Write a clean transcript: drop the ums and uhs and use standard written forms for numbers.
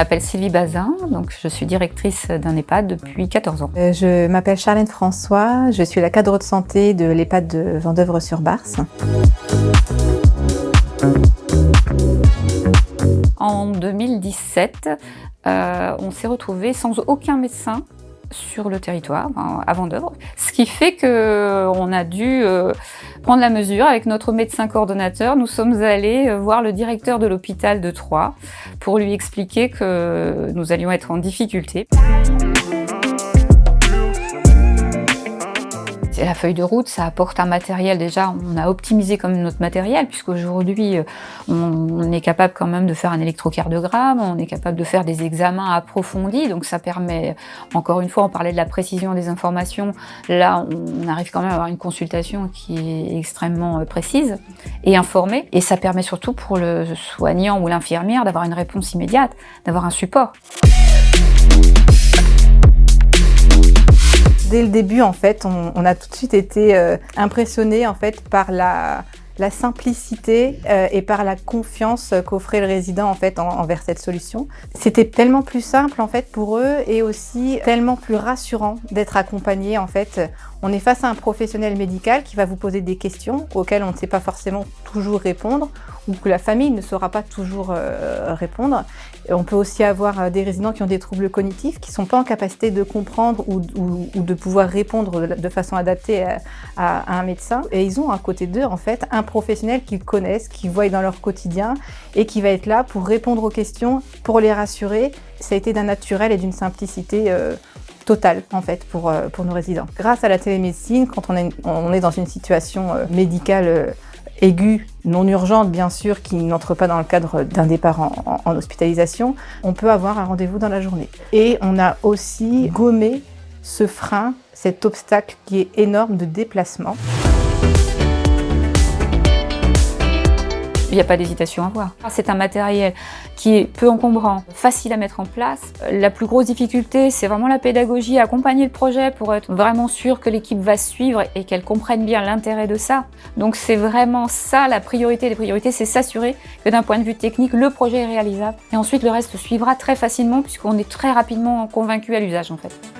m'appelle Sylvie Bazin, donc je suis directrice d'un EHPAD depuis 14 ans. Je m'appelle Charlène François, je suis la cadre de santé de l'EHPAD de Vendeuvre-sur-Barse. En 2017, on s'est retrouvés sans aucun médecin sur le territoire, à Vendeuvre. Ce qui fait qu'on a dû prendre la mesure avec notre médecin coordonnateur. Nous sommes allés voir le directeur de l'hôpital de Troyes pour lui expliquer que nous allions être en difficulté. C'est la feuille de route, ça apporte un matériel déjà, on a optimisé comme notre matériel puisqu'aujourd'hui on est capable quand même de faire un électrocardiogramme, on est capable de faire des examens approfondis, donc ça permet, encore une fois on parlait de la précision des informations, là on arrive quand même à avoir une consultation qui est extrêmement précise et informée, et ça permet surtout pour le soignant ou l'infirmière d'avoir une réponse immédiate, d'avoir un support. Dès le début, en fait, on a tout de suite été impressionnés en fait, par la simplicité et par la confiance qu'offrait le résident en fait, envers cette solution. C'était tellement plus simple en fait, pour eux et aussi tellement plus rassurant d'être accompagné. En fait. On est face à un professionnel médical qui va vous poser des questions auxquelles on ne sait pas forcément toujours répondre ou que la famille ne saura pas toujours répondre. Et on peut aussi avoir des résidents qui ont des troubles cognitifs, qui ne sont pas en capacité de comprendre ou de pouvoir répondre de façon adaptée à un médecin. Et ils ont à côté d'eux en fait, un professionnel qu'ils connaissent, qu'ils voient dans leur quotidien et qui va être là pour répondre aux questions, pour les rassurer. Ça a été d'un naturel et d'une simplicité totale en fait pour nos résidents. Grâce à la télémédecine, quand on est dans une situation médicale aiguë, non urgente bien sûr, qui n'entre pas dans le cadre d'un départ en hospitalisation, on peut avoir un rendez-vous dans la journée. Et on a aussi gommé ce frein, cet obstacle qui est énorme de déplacement. Il n'y a pas d'hésitation à avoir. C'est un matériel qui est peu encombrant, facile à mettre en place. La plus grosse difficulté, c'est vraiment la pédagogie, accompagner le projet pour être vraiment sûr que l'équipe va suivre et qu'elle comprenne bien l'intérêt de ça. Donc c'est vraiment ça la priorité des priorités, c'est s'assurer que d'un point de vue technique, le projet est réalisable. Et ensuite, le reste suivra très facilement puisqu'on est très rapidement convaincu à l'usage en fait.